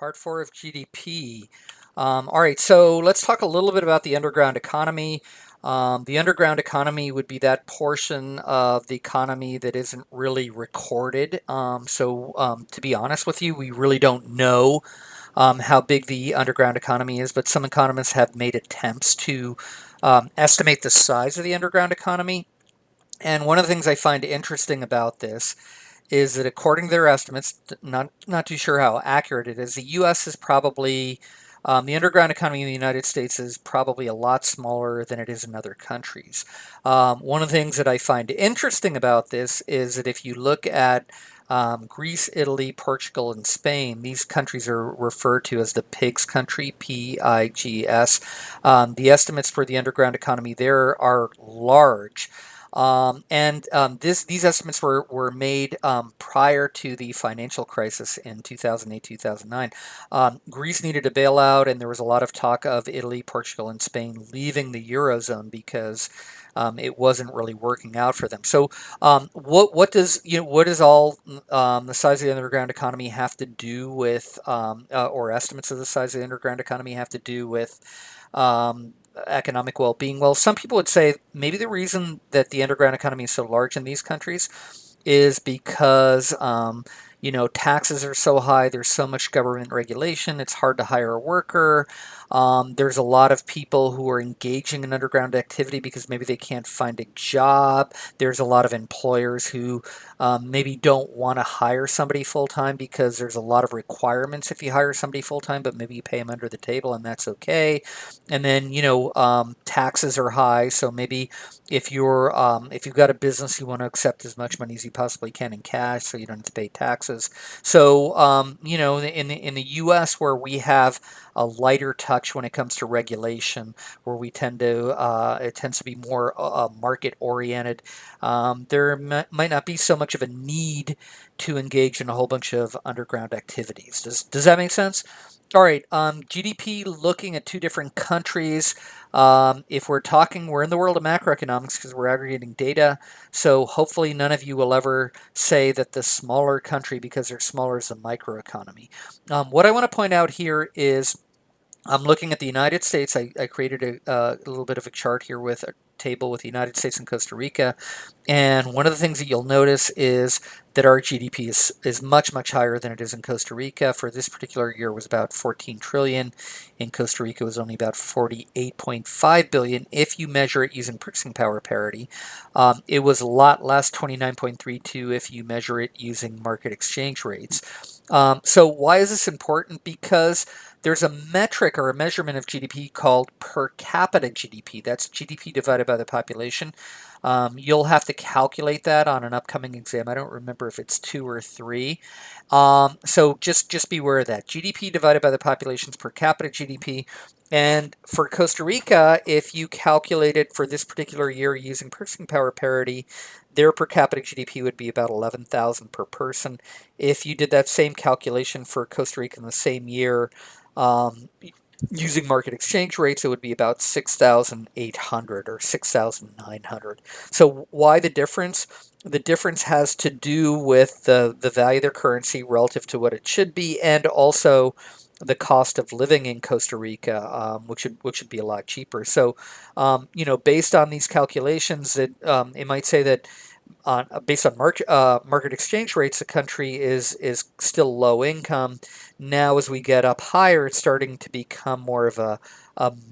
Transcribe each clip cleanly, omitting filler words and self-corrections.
Part four of GDP. All right, so let's talk a little bit about the underground economy. The underground economy would be that portion of the economy that isn't really recorded. To be honest with you, we really don't know how big the underground economy is, but some economists have made attempts to estimate the size of the underground economy. And one of the things I find interesting about this is that according to their estimates, not too sure how accurate it is, the U.S. is probably the underground economy in the United States is probably a lot smaller than it is in other countries. One of the things that I find interesting about this is that if you look at Greece, Italy, Portugal, and Spain, these countries are referred to as the PIGS country, PIGS. The estimates for the underground economy there are large. These estimates were made prior to the financial crisis in 2008, 2009. Greece needed a bailout, and there was a lot of talk of Italy, Portugal, and Spain leaving the Eurozone because it wasn't really working out for them. So, what does all the size of the underground economy have to do with, or estimates of the size of the underground economy have to do with economic well-being? Well, some people would say maybe the reason that the underground economy is so large in these countries is because taxes are so high, there's so much government regulation, it's hard to hire a worker. There's a lot of people who are engaging in underground activity because maybe they can't find a job. There's a lot of employers who maybe don't want to hire somebody full time because there's a lot of requirements if you hire somebody full time, but maybe you pay them under the table and that's okay. And then taxes are high, so maybe if you've got a business, you want to accept as much money as you possibly can in cash, so you don't have to pay taxes. So in the U.S., where we have a lighter touch when it comes to regulation, where we tend to it tends to be more market oriented. There might not be so much of a need to engage in a whole bunch of underground activities. Does that make sense? All right, GDP looking at two different countries. If we're talking, we're in the world of macroeconomics because we're aggregating data. So hopefully none of you will ever say that the smaller country, because they're smaller, is a microeconomy. What I want to point out here is I'm looking at the United States. I created a little bit of a chart here with a table with the United States and Costa Rica. And one of the things that you'll notice is that our GDP is much, much higher than it is in Costa Rica. For this particular year, it was about 14 trillion. In Costa Rica, it was only about 48.5 billion if you measure it using purchasing power parity. It was a lot less, 29.32, if you measure it using market exchange rates. So why is this important? Because there's a metric or a measurement of GDP called per capita GDP. That's GDP divided by the population. You'll have to calculate that on an upcoming exam. I don't remember if it's 2 or 3. So just beware of that. GDP divided by the population's per capita GDP. And for Costa Rica, if you calculate it for this particular year using purchasing power parity, their per capita GDP would be about 11,000 per person. If you did that same calculation for Costa Rica in the same year, um, using market exchange rates, it would be about 6,800 or 6,900. So why the difference? The difference has to do with the value of their currency relative to what it should be, and also the cost of living in Costa Rica, which should be a lot cheaper. So, based on these calculations, it might say that based on market exchange rates, the country is still low income. Now, as we get up higher, it's starting to become more of a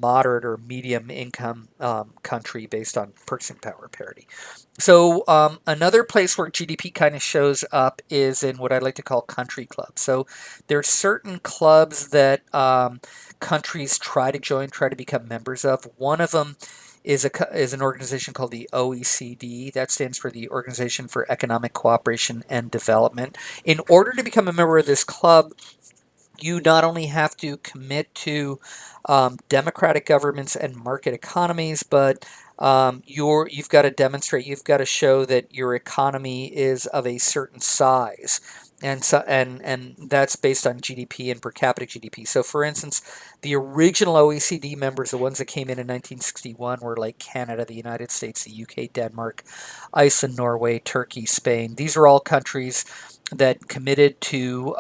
moderate or medium income country based on purchasing power parity. So another place where GDP kind of shows up is in what I like to call country clubs. So there are certain clubs that countries try to join, try to become members of. One of them is an organization called the OECD. That stands for the Organization for Economic Cooperation and Development. In order to become a member of this club, you not only have to commit to democratic governments and market economies, but you've got to demonstrate, you've got to show that your economy is of a certain size. And that's based on GDP and per capita GDP. So, for instance, the original OECD members, the ones that came in 1961, were like Canada, the United States, the UK, Denmark, Iceland, Norway, Turkey, Spain. These are all countries that committed to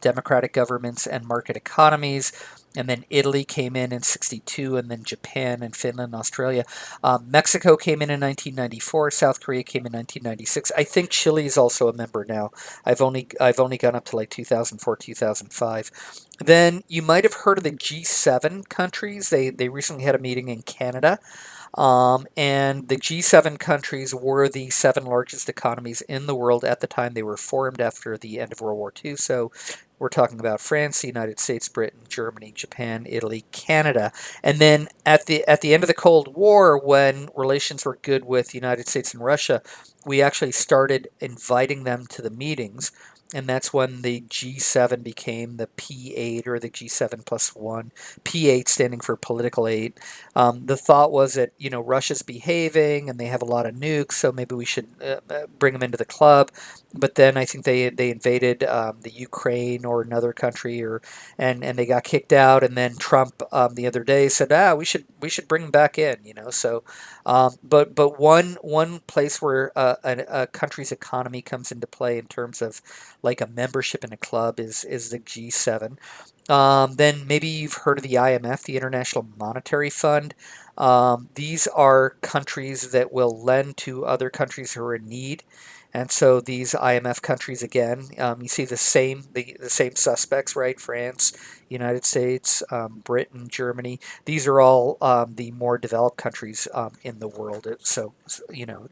democratic governments and market economies. And then Italy came in '62, and then Japan and Finland, Australia. Mexico came in 1994. South Korea came in 1996. I think Chile is also a member now. I've only gone up to like 2004, 2005. Then you might have heard of the G7 countries. They recently had a meeting in Canada. And the G7 countries were the seven largest economies in the world at the time they were formed after the end of World War II. So we're talking about France, the United States, Britain, Germany, Japan, Italy, Canada. And then at the end of the Cold War, when relations were good with the United States and Russia, we actually started inviting them to the meetings. And that's when the G7 became the P8 or the G7 plus one, P8 standing for political aid. The thought was that Russia's behaving and they have a lot of nukes, so maybe we should bring them into the club. But then I think they invaded the Ukraine or another country, and they got kicked out. And then Trump the other day said, we should bring them back in. So but one place where a country's economy comes into play in terms of like a membership in a club is the G7. Then maybe you've heard of the IMF, the International Monetary Fund. These are countries that will lend to other countries who are in need. And so these IMF countries, again, you see the same suspects, right? France, United States, Britain, Germany. These are all the more developed countries in the world. So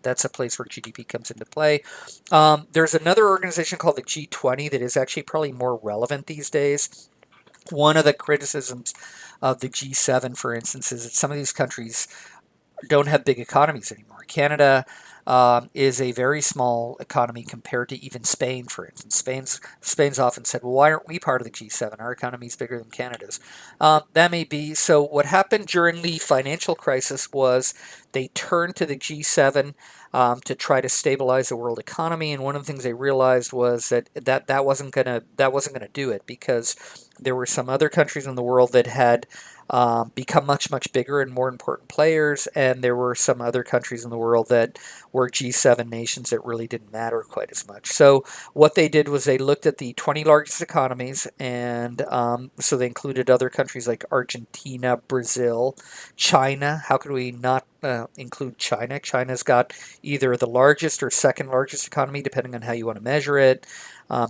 that's a place where GDP comes into play. There's another organization called the G20 that is actually probably more relevant these days. One of the criticisms of the G7, for instance, is that some of these countries don't have big economies anymore. Canada is a very small economy compared to even Spain, for instance. Spain's often said, "Well, why aren't we part of the G7? Our economy is bigger than Canada's." That may be. So what happened during the financial crisis was they turned to the G7 to try to stabilize the world economy, and one of the things they realized was that wasn't gonna do it because there were some other countries in the world that had become much, much bigger and more important players. And there were some other countries in the world that were G7 nations that really didn't matter quite as much. So what they did was they looked at the 20 largest economies, and so they included other countries like Argentina, Brazil, China. How could we not include China? China's got either the largest or second largest economy, depending on how you want to measure it.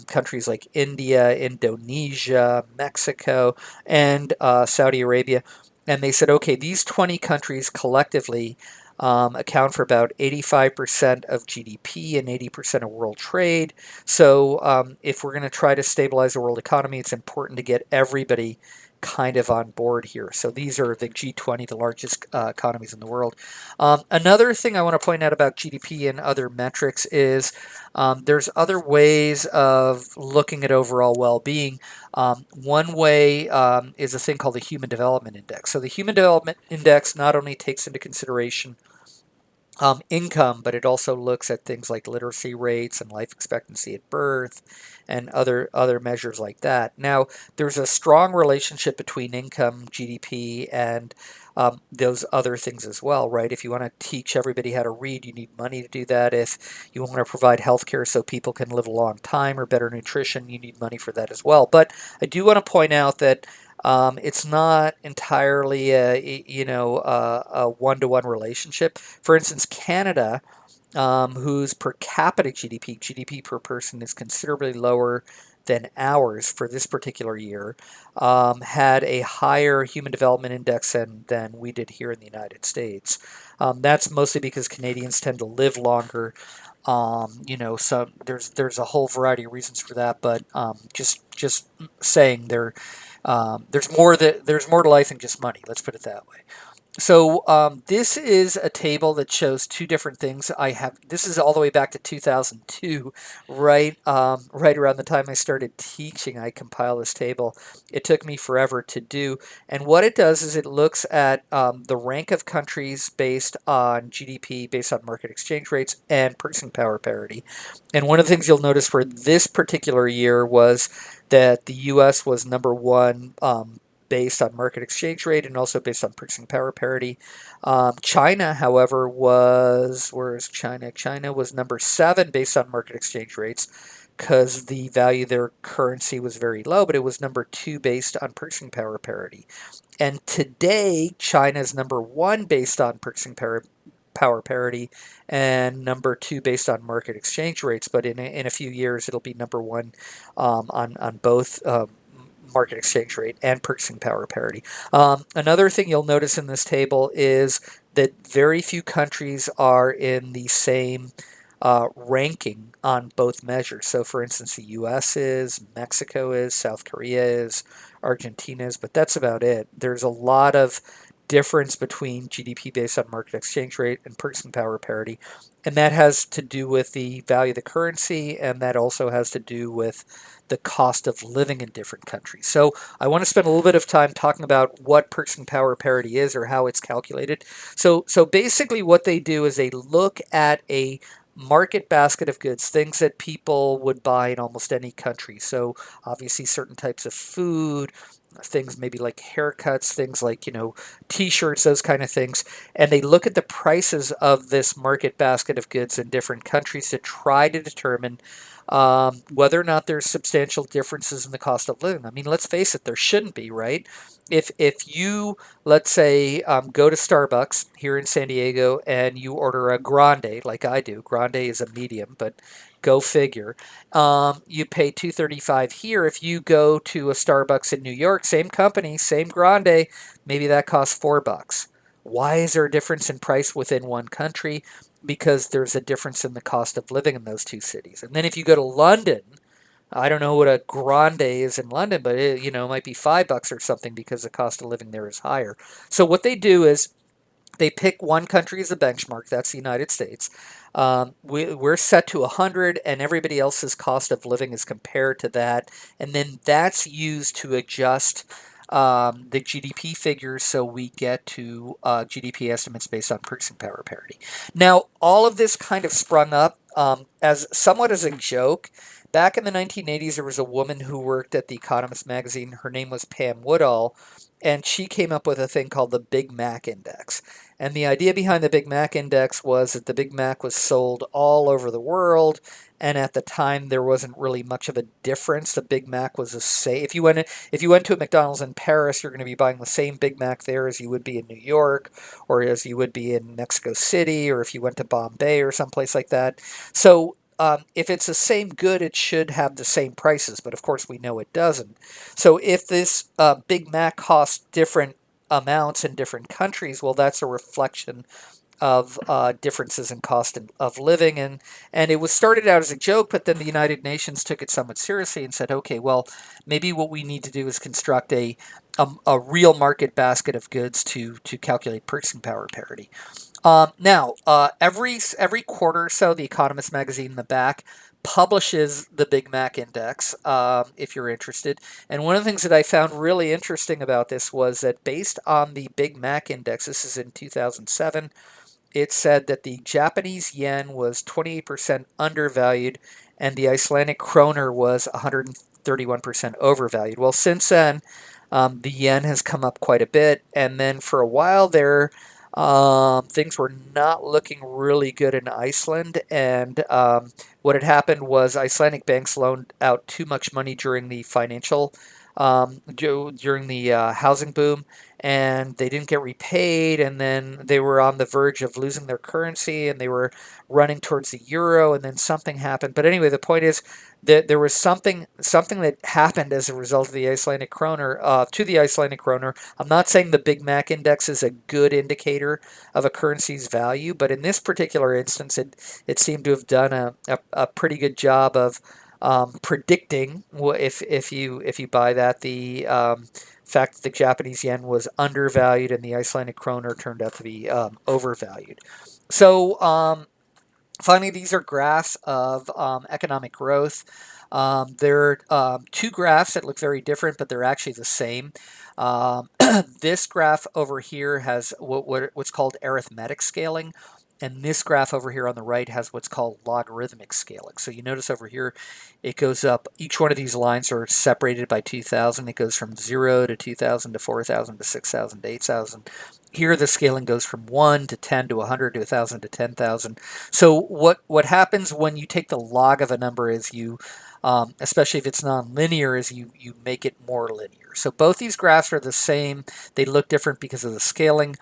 Countries like India, Indonesia, Mexico, and Saudi Arabia. And they said, okay, these 20 countries collectively account for about 85% of GDP and 80% of world trade. So if we're going to try to stabilize the world economy, it's important to get everybody kind of on board here. So these are the G20, the largest economies in the world. Another thing I want to point out about GDP and other metrics is there's other ways of looking at overall well-being. One way is a thing called the Human Development Index. So the Human Development Index not only takes into consideration income, but it also looks at things like literacy rates and life expectancy at birth and other measures like that. Now, there's a strong relationship between income, GDP, and those other things as well, right? If you want to teach everybody how to read, you need money to do that. If you want to provide healthcare so people can live a long time or better nutrition, you need money for that as well. But I do want to point out that it's not entirely a one-to-one relationship. For instance, Canada, whose per capita GDP per person is considerably lower than ours for this particular year, had a higher human development index than we did here in the United States. That's mostly because Canadians tend to live longer. So there's a whole variety of reasons for that, but just saying there's more to life than just money. Let's put it that way. So this is a table that shows two different things. This is all the way back to 2002, right around the time I started teaching. I compiled this table. It took me forever to do, and what it does is it looks at the rank of countries based on GDP, based on market exchange rates, and purchasing power parity. And one of the things you'll notice for this particular year was that the U.S. was number one. Based on market exchange rate and also based on purchasing power parity. China, however, where is China? China was number 7 based on market exchange rates. because the value of their currency was very low, but it was number two based on purchasing power parity. And today, China is number one based on power parity and number two based on market exchange rates. But in a few years, it'll be number one on both market exchange rate and purchasing power parity. Another thing you'll notice in this table is that very few countries are in the same ranking on both measures. So, for instance, the US is, Mexico is, South Korea is, Argentina is, but that's about it. There's a lot of difference between GDP based on market exchange rate and purchasing power parity. And that has to do with the value of the currency, and that also has to do with the cost of living in different countries. So I want to spend a little bit of time talking about what purchasing power parity is or how it's calculated. So basically what they do is they look at a market basket of goods, things that people would buy in almost any country. So obviously certain types of food, things maybe like haircuts, things like, t-shirts, those kind of things. And they look at the prices of this market basket of goods in different countries to try to determine whether or not there's substantial differences in the cost of living. I mean, let's face it, there shouldn't be, right? If you, let's say, go to Starbucks here in San Diego and you order a grande, like I do. Grande is a medium, but go figure. You pay $2.35 here. If you go to a Starbucks in New York, same company, same grande, maybe that costs $4. Why is there a difference in price within one country? Because there's a difference in the cost of living in those two cities. And then if you go to London, I don't know what a grande is in London, but it might be $5 or something because the cost of living there is higher. So what they do is they pick one country as a benchmark. That's the United States. We're set to 100, and everybody else's cost of living is compared to that. And then that's used to adjust the GDP figures so we get to GDP estimates based on purchasing power parity. Now, all of this kind of sprung up as somewhat as a joke. Back in the 1980s, there was a woman who worked at The Economist magazine. Her name was Pam Woodall, and she came up with a thing called the Big Mac Index. And the idea behind the Big Mac Index was that the Big Mac was sold all over the world, and at the time there wasn't really much of a difference. The Big Mac was the same. If you went to a McDonald's in Paris, you're going to be buying the same Big Mac there as you would be in New York, or as you would be in Mexico City, or if you went to Bombay or someplace like that. So if it's the same good, it should have the same prices, but of course we know it doesn't. So if this Big Mac costs different amounts in different countries, well, that's a reflection of differences in cost of living. And it was started out as a joke, but then the United Nations took it somewhat seriously and said, okay, well, maybe what we need to do is construct a real market basket of goods to calculate purchasing power parity. Now, every quarter or so, The Economist magazine in the back publishes the Big Mac Index, if you're interested. And one of the things that I found really interesting about this was that based on the Big Mac Index, this is in 2007, it said that the Japanese yen was 28% undervalued and the Icelandic kroner was 131% overvalued. Well, since then, the yen has come up quite a bit, and then for a while there, things were not looking really good in Iceland, and what had happened was Icelandic banks loaned out too much money during the during the housing boom, and they didn't get repaid, and then they were on the verge of losing their currency, and they were running towards the euro, and then something happened. But anyway, the point is that there was something that happened as a result of the Icelandic kroner to the Icelandic kroner. I'm not saying the Big Mac index is a good indicator of a currency's value, but in this particular instance, it seemed to have done a pretty good job of predicting, if you buy that, the fact that the Japanese yen was undervalued and the Icelandic kroner turned out to be overvalued. So finally, these are graphs of economic growth. They're two graphs that look very different, but they're actually the same. This graph over here has what's called arithmetic scaling. And this graph over here on the right has what's called logarithmic scaling. So you notice over here, it goes up. Each one of these lines are separated by 2,000. It goes from 0 to 2,000 to 4,000 to 6,000 to 8,000. Here the scaling goes from 1 to 10 to 100 to 1,000 to 10,000. So what happens when you take the log of a number is you, especially if it's nonlinear, is you make it more linear. So both these graphs are the same. They look different because of the scaling.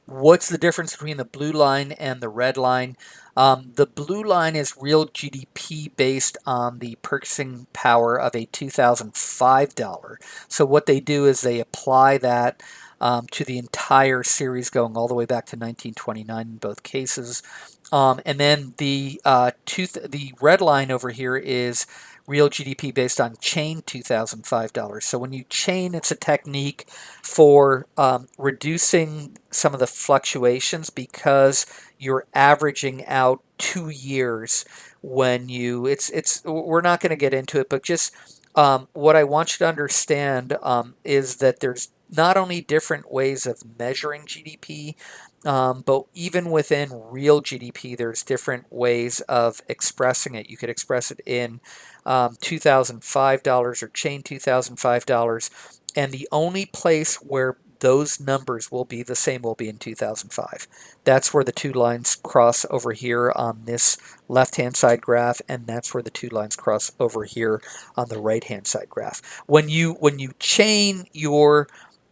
What's the difference between the blue line and the red line? The blue line is real GDP based on the purchasing power of a $2005. So what they do is they apply that to the entire series, going all the way back to 1929 in both cases. And then the red line over here is real GDP based on chain $2005. So when you chain, it's a technique for reducing some of the fluctuations because you're averaging out 2 years when you, we're not going to get into it, but just what I want you to understand is that there's not only different ways of measuring GDP, but even within real GDP, there's different ways of expressing it. You could express it in $2005 or chain $2005, and the only place where those numbers will be the same will be in 2005. That's where the two lines cross over here on this left-hand side graph, and that's where the two lines cross over here on the right-hand side graph. When you chain, you're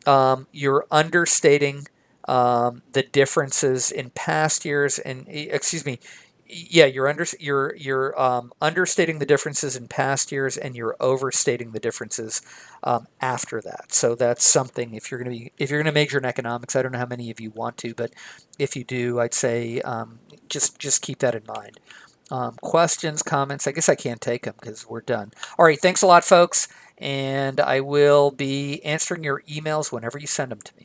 understating the differences in past years, and excuse me, yeah, you're understating the differences in past years, and you're overstating the differences after that. So that's something, if you're gonna major in economics. I don't know how many of you want to, but if you do, I'd say just keep that in mind. Questions, comments? I guess I can't take them because we're done. All right, thanks a lot, folks, and I will be answering your emails whenever you send them to me.